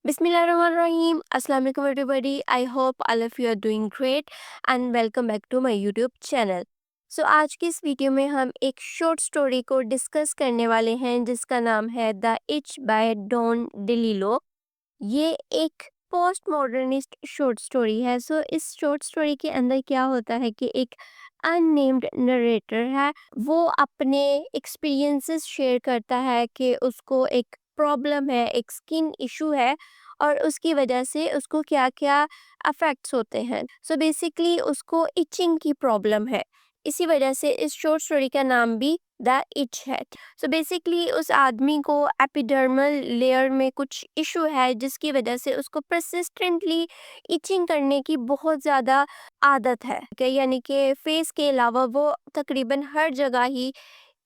Bismillahirrahmanirrahim. Assalamu alaikum everybody. I hope all of you are doing great and welcome back to my YouTube channel. So आज की इस video में हम एक short story को discuss करने वाले हैं जिसका नाम है द इच बाय डॉन डिलीलो. ये एक पोस्ट मॉडर्निस्ट शॉर्ट स्टोरी है. सो इस शॉर्ट स्टोरी के अंदर क्या होता है कि एक अननेम्ड नरेटर है, वो अपने एक्सपीरियंसेस शेयर करता है कि उसको एक प्रॉब्लम है, एक स्किन इशू है और उसकी वजह से उसको क्या क्या अफेक्ट्स होते हैं. सो बेसिकली उसको इचिंग की प्रॉब्लम है. इसी वजह से इस शॉर्ट स्टोरी का नाम भी द इच है. सो बेसिकली उस आदमी को एपिडर्मल लेयर में कुछ इशू है जिसकी वजह से उसको परसिस्टेंटली इचिंग करने की बहुत ज़्यादा आदत है. यानी कि फेस के अलावा वो तकरीबन हर जगह ही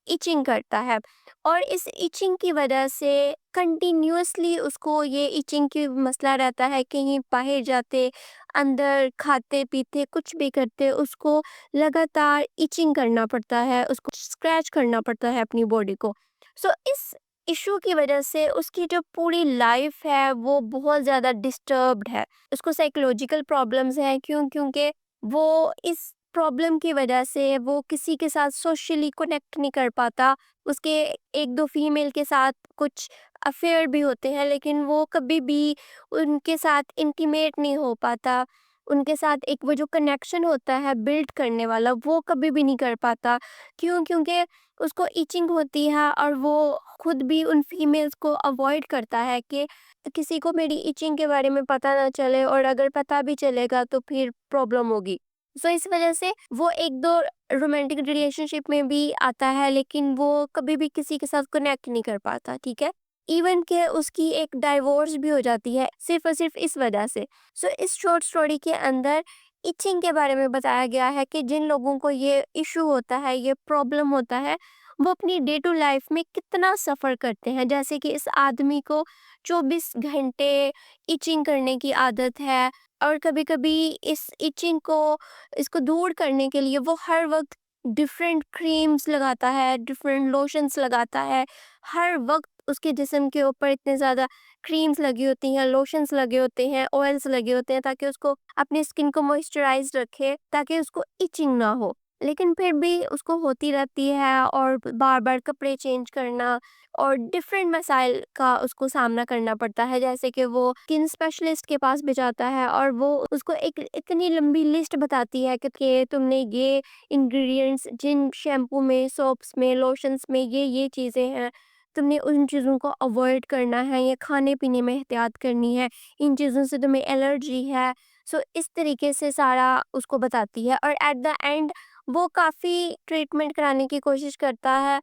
इचिंग करता है और इस इचिंग की वजह से कंटिन्यूअसली उसको ये इचिंग की मसला रहता है. कहीं बाहर जाते, अंदर खाते पीते कुछ भी करते उसको लगातार इचिंग करना पड़ता है, उसको स्क्रैच करना पड़ता है अपनी बॉडी को. सो इस इशू की वजह से उसकी जो पूरी लाइफ है वो बहुत ज़्यादा डिस्टर्ब्ड है. उसको साइकोलॉजिकल प्रॉब्लम्स हैं क्योंकि वो इस प्रॉब्लम की वजह से वो किसी के साथ सोशली कनेक्ट नहीं कर पाता. उसके एक दो फीमेल के साथ कुछ अफेयर भी होते हैं लेकिन वो कभी भी उनके साथ इंटीमेट नहीं हो पाता. उनके साथ एक वो जो कनेक्शन होता है बिल्ड करने वाला वो कभी भी नहीं कर पाता. क्योंकि उसको इचिंग होती है और वो खुद भी उन फीमेल्स को अवॉइड करता है कि किसी को मेरी इचिंग के बारे में पता ना चले और अगर पता भी चलेगा तो फिर प्रॉब्लम होगी. सो इस वजह से वो एक दो रोमांटिक रिलेशनशिप में भी आता है लेकिन वो कभी भी किसी के साथ कनेक्ट नहीं कर पाता. ठीक है, इवन के उसकी एक डाइवोर्स भी हो जाती है सिर्फ और सिर्फ इस वजह से. सो इस शॉर्ट स्टोरी के अंदर इचिंग के बारे में बताया गया है कि जिन लोगों को ये इशू होता है, ये प्रॉब्लम होता है, वो अपनी डे टू लाइफ में कितना सफ़र करते हैं. जैसे कि इस आदमी को 24 घंटे इचिंग करने की आदत है और कभी कभी इस इचिंग को इसको दूर करने के लिए वो हर वक्त डिफरेंट क्रीम्स लगाता है, डिफरेंट लोशंस लगाता है. हर वक्त उसके जिस्म के ऊपर इतने ज़्यादा क्रीम्स लगी होती हैं, लोशंस लगे होते हैं, ऑयल्स लगे होते हैं ताकि उसको अपनी स्किन को मॉइस्चराइज रखे, ताकि उसको इचिंग ना हो. लेकिन फिर भी उसको होती रहती है और बार बार कपड़े चेंज करना और डिफरेंट मसाइल का उसको सामना करना पड़ता है. जैसे कि वो स्किन स्पेशलिस्ट के पास भी जाता है और वो उसको एक इतनी लंबी लिस्ट बताती है कि तुमने ये इंग्रेडिएंट्स जिन शैम्पू में, सोप्स में, लोशंस में ये चीज़ें हैं, तुमने उन चीज़ों को अवॉइड करना है, ये खाने पीने में एहतियात करनी है, इन चीज़ों से तुम्हें एलर्जी है. सो इस तरीके से सारा उसको बताती है और एट द एंड वो काफ़ी ट्रीटमेंट कराने की कोशिश करता है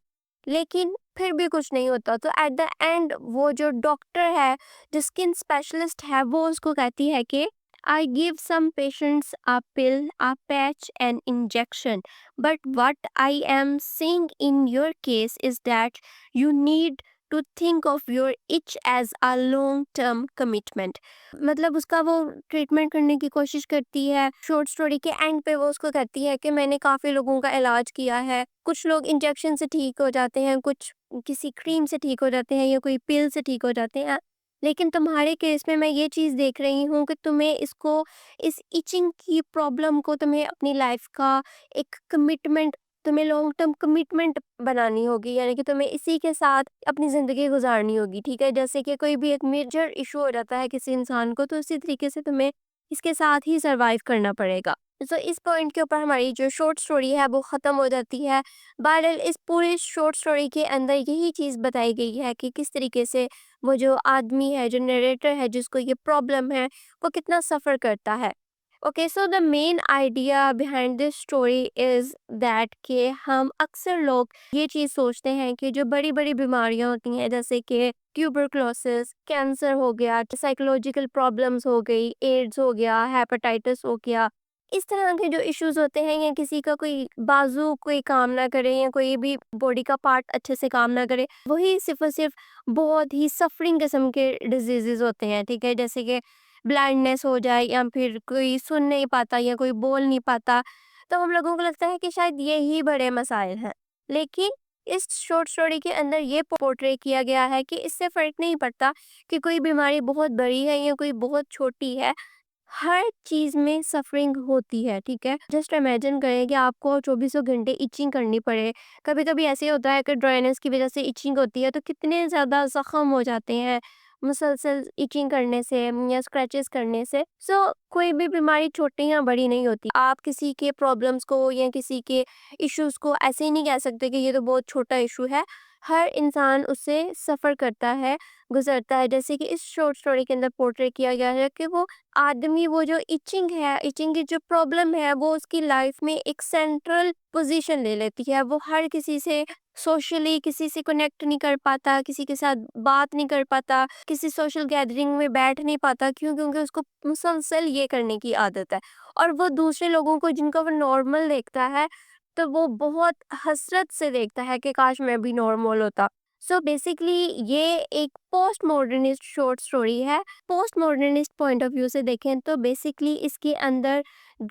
लेकिन फिर भी कुछ नहीं होता. तो एट द एंड वो जो डॉक्टर है, जो स्किन स्पेशलिस्ट है, वो उसको कहती है कि I give some patients a pill, a patch and injection, but what I am saying in your case is that you need to think of your itch as a long term commitment. मतलब उसका वो treatment करने की कोशिश करती है. Short story के and पे वो उसको कहती है कि मैंने काफ़ी लोगों का इलाज किया है, कुछ लोग इंजेक्शन से ठीक हो जाते हैं, कुछ किसी क्रीम से ठीक हो जाते हैं या कोई पिल से ठीक हो जाते हैं, लेकिन तुम्हारे केस में मैं ये चीज़ देख रही हूँ कि तुम्हें इसको, इस इचिंग की प्रॉब्लम को तुम्हें अपनी लाइफ का एक कमिटमेंट, तुम्हें लॉन्ग टर्म कमिटमेंट बनानी होगी. यानी कि तुम्हें इसी के साथ अपनी ज़िंदगी गुजारनी होगी. ठीक है, जैसे कि कोई भी एक मेजर इशू हो जाता है किसी इंसान को तो इसी तरीके से तुम्हें इसके साथ ही सरवाइव करना पड़ेगा. सो इस पॉइंट के ऊपर हमारी जो शॉर्ट स्टोरी है वो ख़त्म हो जाती है. बहरहाल इस पूरे शॉर्ट स्टोरी के अंदर यही चीज़ बताई गई है कि किस तरीके से वो जो आदमी है, जो नरेटर है, जिसको ये प्रॉब्लम है, वो कितना सफ़र करता है. Okay, so the main idea behind this story is that कि हम अक्सर लोग ये चीज़ सोचते हैं कि जो बड़ी बड़ी बीमारियां होती हैं जैसे कि ट्यूबरक्लोसिस, कैंसर हो गया, साइकोलॉजिकल प्रॉब्लम्स हो गई, एड्स हो गया, हेपेटाइटिस हो गया, इस तरह के जो इश्यूज होते हैं, या किसी का कोई बाजू कोई काम ना करे या कोई भी बॉडी का पार्ट अच्छे से काम ना करे, वही सिर्फ और सिर्फ बहुत ही सफरिंग किस्म के डिजीजेस होते हैं. ठीक है, जैसे कि ब्लाइंडनेस हो जाए या फिर कोई सुन नहीं पाता या कोई बोल नहीं पाता, तो हम लोगों को लगता है कि शायद ये ही बड़े मसाइल हैं. लेकिन اس شارٹ اسٹوری کے اندر یہ پورٹری کیا گیا ہے کہ اس سے فرق نہیں پڑتا کہ کوئی بیماری بہت بڑی ہے یا کوئی بہت چھوٹی ہے، ہر چیز میں سفرنگ ہوتی ہے، ٹھیک ہے؟ جسٹ امیجن کریں کہ آپ کو 24 گھنٹے ایچنگ کرنی پڑے. کبھی کبھی ایسے ہوتا ہے کہ ڈرائنس کی وجہ سے ایچنگ ہوتی ہے تو کتنے زیادہ زخم ہو جاتے ہیں مسلسل ایچنگ کرنے سے یا اسکریچز کرنے سے. کوئی بھی بیماری چھوٹی یا بڑی نہیں ہوتی. آپ کسی کے پرابلمس کو یا کسی کے ایشوز کو ایسے ہی نہیں کہہ سکتے کہ یہ تو بہت چھوٹا ایشو ہے. ہر انسان اس سے سفر کرتا ہے، گزرتا ہے. جیسے کہ اس شارٹ اسٹوری کے اندر پورٹری کیا گیا ہے کہ وہ آدمی، وہ جو ایچنگ ہے، ایچنگ کی جو پرابلم ہے، وہ اس کی لائف میں ایک سینٹرل پوزیشن لے لیتی ہے. وہ ہر کسی سے سوشلی کسی سے کنیکٹ نہیں کر پاتا، کسی کے ساتھ بات نہیں کر پاتا، کسی سوشل گیدرنگ میں بیٹھ نہیں پاتا. کیونکہ اس کو مسلسل یہ کرنے کی عادت ہے. اور وہ دوسرے لوگوں کو جن کو وہ نارمل دیکھتا ہے تو وہ بہت حسرت سے دیکھتا ہے کہ کاش میں بھی نارمل ہوتا. بیسیکلی یہ ایک پوسٹ ماڈرنسٹ شارٹ اسٹوری ہے. Post modernist point of view سے دیکھیں تو بیسیکلی اس کے اندر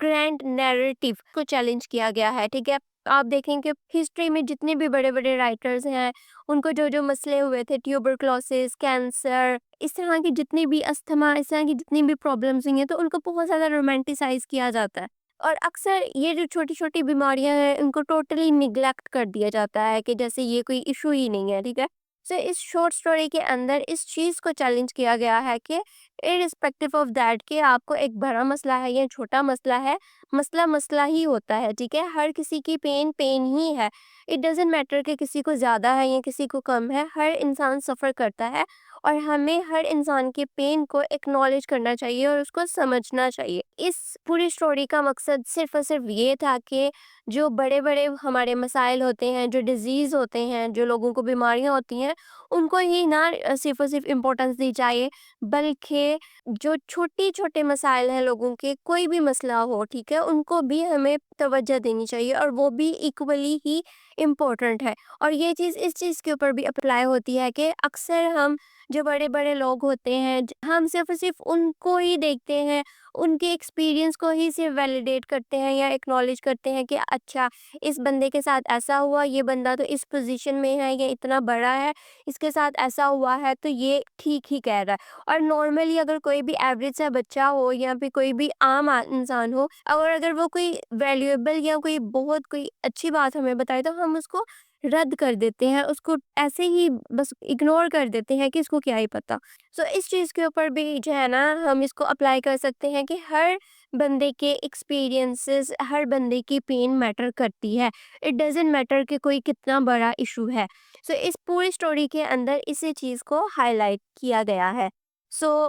گرینڈ نیریٹیو کو چیلنج کیا گیا ہے، ٹھیک ہے؟ آپ دیکھیں کہ ہسٹری میں جتنے بھی بڑے بڑے رائٹرز ہیں، ان کو جو مسئلے ہوئے تھے، ٹیوبرکلوسس، کینسر، اس طرح کی جتنی بھی استھما، اس طرح کی جتنی بھی پرابلمس ہوئی ہیں، تو ان کو بہت زیادہ رومانٹیسائز کیا جاتا ہے. اور اکثر یہ جو چھوٹی چھوٹی بیماریاں ہیں ان کو ٹوٹلی نیگلیکٹ کر دیا جاتا ہے کہ جیسے یہ کوئی ایشو ہی نہیں ہے، ٹھیک ہے؟ اس شارٹ اسٹوری کے اندر اس چیز کو چیلنج کیا گیا ہے کہ ارسپیکٹو آف دیٹ کہ آپ کو ایک بڑا مسئلہ ہے یا چھوٹا مسئلہ ہے، مسئلہ مسئلہ ہی ہوتا ہے، ٹھیک ہے؟ ہر کسی کی پین پین ہی ہے. اٹ ڈزنٹ میٹر کہ کسی کو زیادہ ہے یا کسی کو کم ہے، ہر انسان سفر کرتا ہے. اور ہمیں ہر انسان کے پین کو ایکنالج کرنا چاہیے اور اس کو سمجھنا چاہیے. اس پوری اسٹوری کا مقصد صرف اور صرف یہ تھا کہ جو بڑے بڑے ہمارے مسائل ہوتے ہیں، جو ڈیزیز ہوتے ہیں، جو لوگوں کو بیماریاں ہوتی ہیں، ان کو ہی نہ صرف اور صرف امپورٹنس دی جائے، بلکہ جو چھوٹی چھوٹے مسائل ہیں لوگوں کے، کوئی بھی مسئلہ ہو، ٹھیک ہے، ان کو بھی ہمیں توجہ دینی چاہیے اور وہ بھی ایکولی ہی امپورٹنٹ ہے. اور یہ چیز اس چیز کے اوپر بھی اپلائی ہوتی ہے کہ اکثر ہم جو بڑے بڑے لوگ ہوتے ہیں، ہم صرف اور صرف ان کو ہی دیکھتے ہیں، ان کے ایکسپیرینس کو ہی صرف ویلیڈیٹ کرتے ہیں یا ایکنالج کرتے ہیں کہ اچھا اس بندے کے ساتھ ایسا ہوا، یہ بندہ تو اس پوزیشن میں ہے، یہ اتنا بڑا ہے، اس کے ساتھ ایسا ہوا ہے تو یہ ٹھیک ہی کہہ رہا ہے. اور نارملی اگر کوئی بھی ایوریج سا بچہ ہو یا پھر کوئی بھی عام انسان ہو، اگر وہ کوئی ویلیویبل یا کوئی بہت کوئی اچھی بات ہمیں بتائے تو ہم اس کو رد کر دیتے ہیں، اس کو ایسے ہی بس اگنور کر دیتے ہیں کہ اس کو کیا ہی پتا. اس چیز کے اوپر بھی جو ہے نا ہم اس کو اپلائی کر سکتے ہیں کہ ہر بندے کے ایکسپیرینسز، ہر بندے کی پین میٹر کرتی ہے. اٹ ڈزنٹ میٹر کہ کوئی کتنا بڑا ایشو ہے. اس پوری اسٹوری کے اندر اسی چیز کو ہائی لائٹ کیا گیا ہے.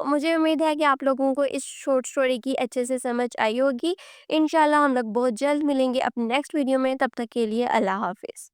مجھے امید ہے کہ آپ لوگوں کو اس شارٹ اسٹوری کی اچھے سے سمجھ آئی ہوگی. انشاءاللہ ہم لوگ بہت جلد ملیں گے اپنے نیکسٹ ویڈیو میں. تب تک کے لیے اللہ حافظ.